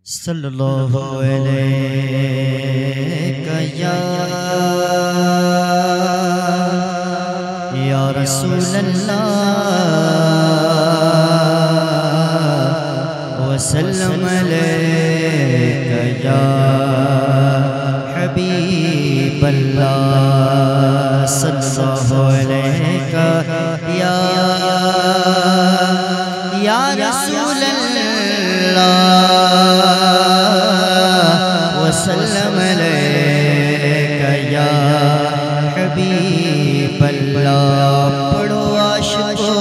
सल्लल्लाहु अलैका या रसूलल्लाह वसल्लम अलैका या हबीबल्लाह सल्लल्लाहु अलैका या रसूलल्लाह वसल्लम अलैका या हबीबल्लाह। पढ़ो आशिको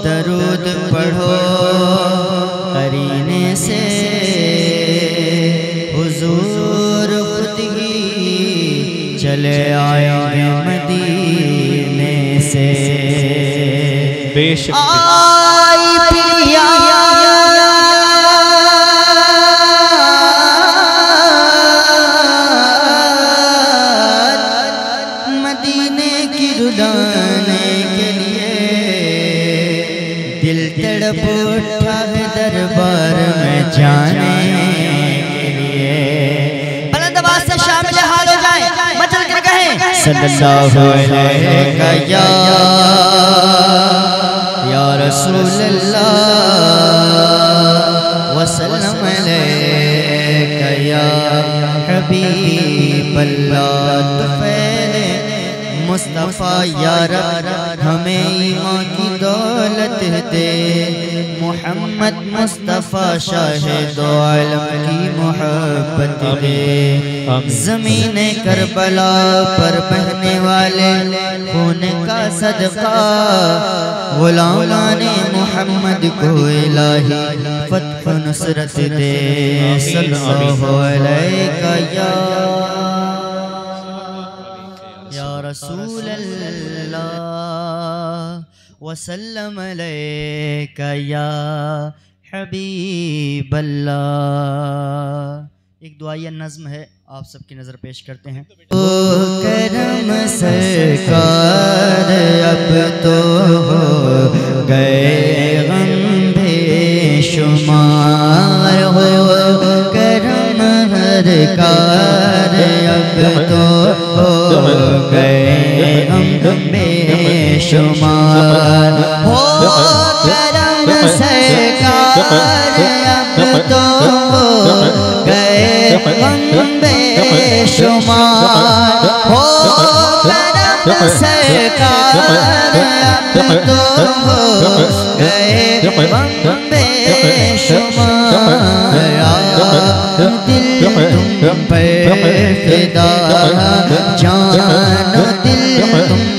दरूद पढ़ो करीने से हुजूर खुद ही चले आएंगे मदीने से। बेशक आई प्रिया मदीने की रुलाने के लिए दिल तड़प उठा है दरबार में जाने के लिए। बुलंद आवाज से शामिल हाल हो जाए, मचल कर कहें सल्लल्लाहु अलैका या रसूलल्लाह वसल्लम अलैका या हबीबल्लाह। तुफैल मुस्तफ़ा या रब हमें ईमान की दौलत दे, मोहम्मद मुस्तफ़ा शाहिद आलम की मोहब्बत दे। ज़मीन करबला पर बहने वाले खून का सदका गुलामाने मोहम्मद को इलाही फतह नुसरत दे। सल्लल्लाहु अलैका या रसूलल्लाह वसल्लम अलैका या हबीबल्लाह। एक दुआया नज़्म है, आप सबकी नज़र पेश करते हैं। ओ करम सरकार अब तो हो गए गम बेशुमार, हो करम हर कार अब तो हो गए गम बेशुमार। हो करम सरकार अब तो हो गए गम बेशुमार। हो करम सरकार अब तो हो गए गम बेशुमार। दिल तुम पे फिदा जान दिल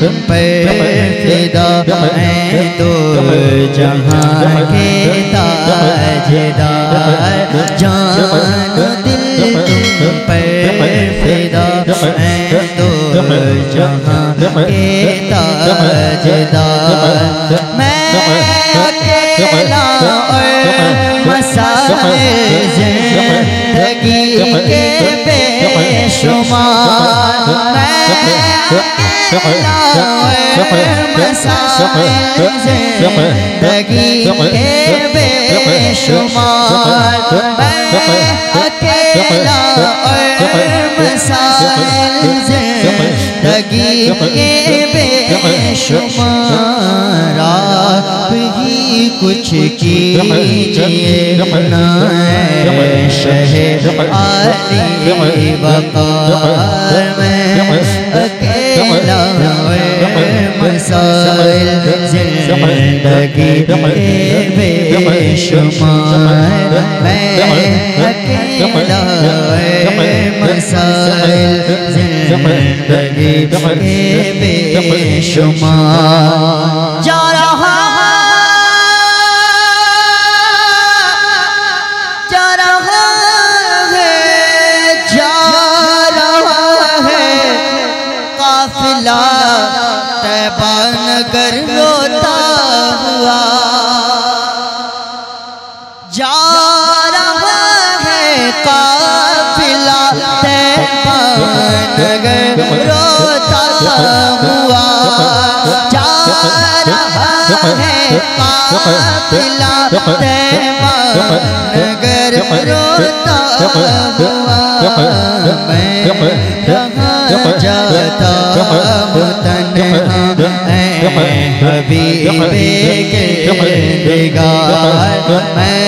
तुम पे फिदा है दो जहां के ताजदार। जान दिल तुम पे फिदा है दो जहां के ताजदार। मैं अकेला मसाइल जिंदगी के बेशुमार। मैं अकेला मसाइल जिंदगी के बेशुमार। मैं अकेला मसाइल जिंदगी के बेशुमार। आप ही कुछ कीजिए ना शहे आली वक़ार। मैं अकेला मसाइल जिंदगी के बेशुमार। मैं अकेला मसाइल जिंदगी के बेशुमार। जा रहा तैबा नगर रोता हुआ जा रहा है काफिला। तैबा नगर रोता हुआ जा रहा है काफिला तैबा नगर रोता हुआ मैं रहा जाता हूँ तन्हा हबीबे के दिगार मैं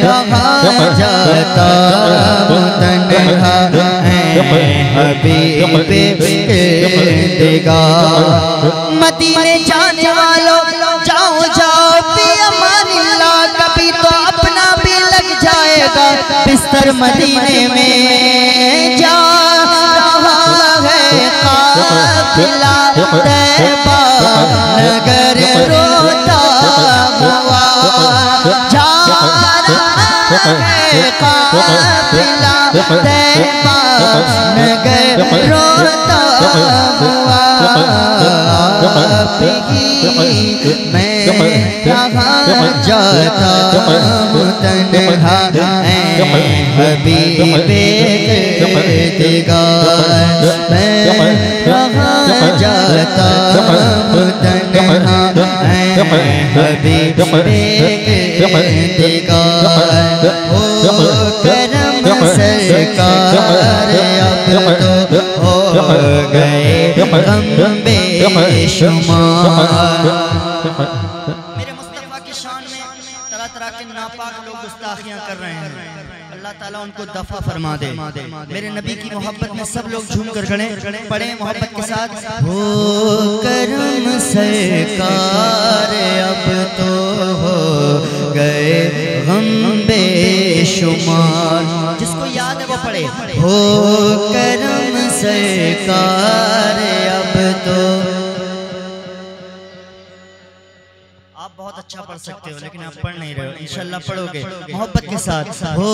रहा जाता हूँ तन्हा हबीबे के दिगार। मदीने जाने वालों जाओ जाओ भी अमानिल्लाह, कभी तो अपना भी लग जाएगा बिस्तर मदीने में जा रहा है काफिला तैबा नगर रोता हुआ जा रहा है काफिला तैबा नगर रोता हुआ मैं कहाँ जाता हूँ तन्हा हबीबे के दिगार मैं कहाँ जाता हूँ तन्हा हबीबे के दिगार। हो करम सरकार अब तो हो गए गम बेशुमार। मेरे मुस्तफा की शान में तरह तरह के नापाक लोग गुस्ताखियां कर रहे हैं, अल्लाह ताला उनको दफा फरमा दे। मेरे नबी की मोहब्बत में सब लोग झूम कर खड़े पड़े मोहब्बत के साथ। हो करम सरकार अब तो हो गए गम बेशुमार। जिसको याद है वो पढ़े। हो करम सरकार अब तो। आप बहुत अच्छा पढ़ सकते हो लेकिन आप पढ़ नहीं रहे हो, इंशाल्लाह पढ़ोगे मोहब्बत के साथ। हो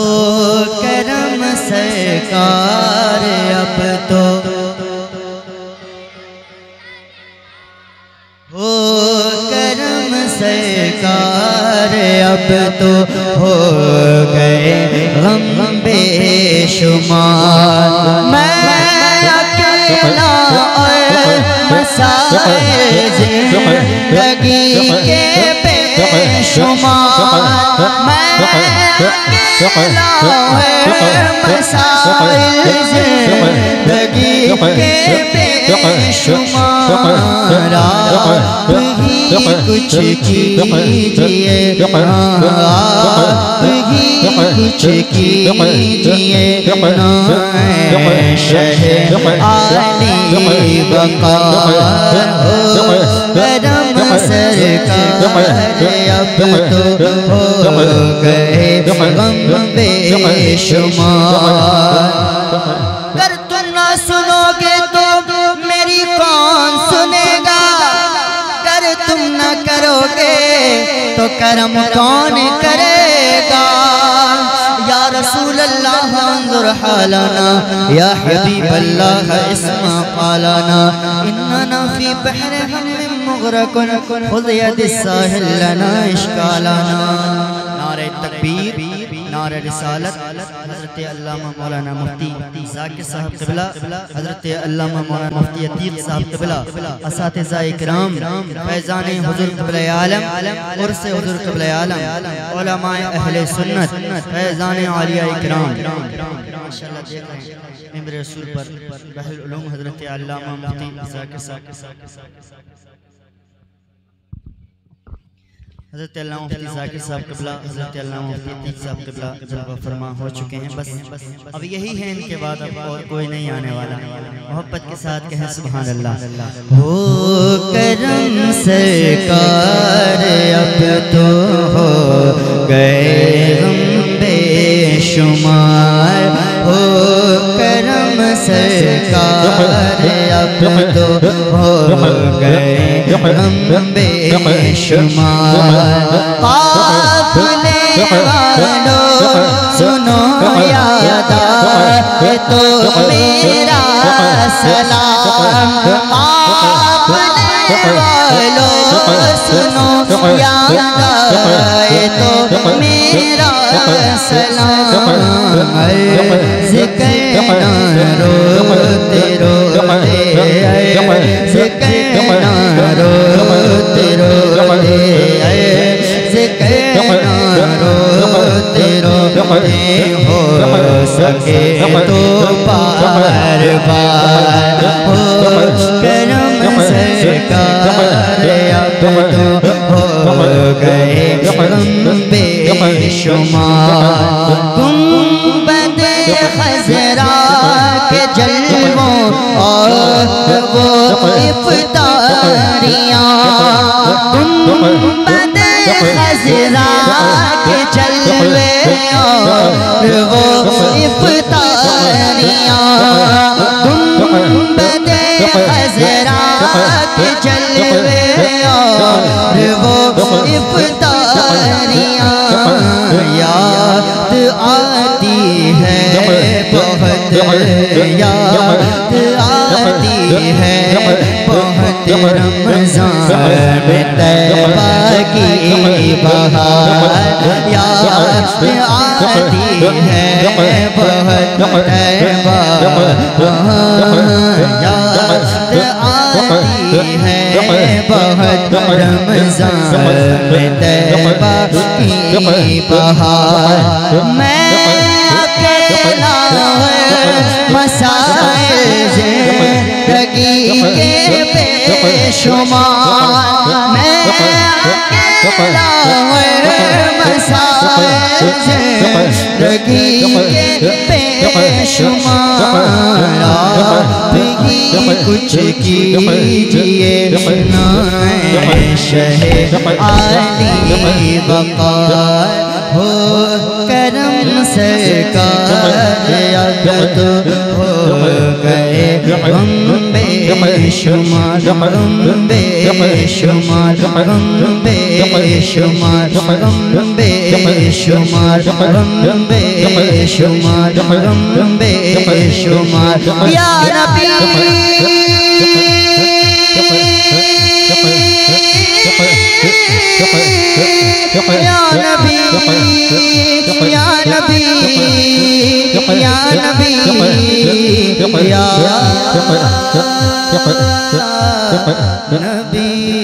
करम सरकार अब तो हो करम सरकार अब तो हो गए गम बेशुमार। मैं अकेला और मसाइल जिंदगी के बेशुमार। मैं अकेला और मसाइल जिंदगी के बेशुमार। आप ही कुछ कीजिए, आप ही कुछ कीजिए, शह आली वक़ार। हो करम सरकार अब तो हो गए गम बेशुमार। अगर तुम ना सुनोगे तो मेरी कौन सुनेगा, अगर तुम न करोगे तो करम कौन करेगा। या रसूल अल्लाह अंजुर हालना, या हबीब अल्लाह इस्मा क़ालना, इन्नना फी बहर हम्मिन मुग़रक़ुन खुज़ यदिस साहिल लना इश्कालना। नारे तकबीर, नारे रिसालत। हज़रत अल्लामा मौलाना मुफ्ती ज़ाकिर साहब क़िबला, हज़रत अल्लामा मौलाना मुफ्ती अतीक साहब क़िबला, असातिज़ा इकराम, फैज़ाने हुज़ूर क़िबला आलम, उर्स हुज़ूर क़िबला आलम, उलमाए अहले सुन्नत, फैज़ाने आलिया इकराम। माशाअल्लाह देख रहे हैं मिंबर रसूल पर बहरुल उलूम हज़रत अल्लामा मुफ्ती ज़ाकिर साहब, हज़रत अल्लामा मुफ्ती ज़ाकिर साहब क़िबला, हज़रत अल्लामा मुफ्ती अतीक साहब क़िबला जलवा फरमा हो चुके हैं। बस अब यही है, इनके बाद अब और कोई नहीं आने वाला। मोहब्बत के साथ कहें सुभान अल्लाह। हो करम सरकार अब तो हो गए गम बेशुमार। हो करम सरकार अब तो हो गए गम बेशुमार। काफ़िले वालों सुनो याद आए तो मेरा सलाम। काफ़िले वालों सुनो याद आए तो मेरा सलाम। अर्ज़ करना रोते रोते, अर्ज़ करना रोते रोते, हो सके तो बार बार हो करम सरकार अब तो हो गए बेशुमार गुंबदे खज़रा के जलवों और वो इफ्तारियाँ गुंबदे खज़रा के जलवे और वो इफ्तारियाँ गुंबदे खज़रा के जलवे और वो इफ्तारियाँ याद आती है बहुत याद आती है बहुत रमज़ान में तैबा की बहार याद आती है बहुत तैबा याद आती है बहुत रमज़ान में तैबा की बहार मैं अकेला मसाइल ज़िंदगी के बेशुमार मैं अकेला मसाइल ज़िंदगी के बेशुमार आप ही कुछ कीजिए नाए शहे आली वक़ार हो करम सरकार अब तो हो गए हम बेशुमार हम बेशुमार हम बेशुमार हम बेशुमार हम बेशुमार हम बेशुमार या नबी या नबी या नबी या नबी या नबी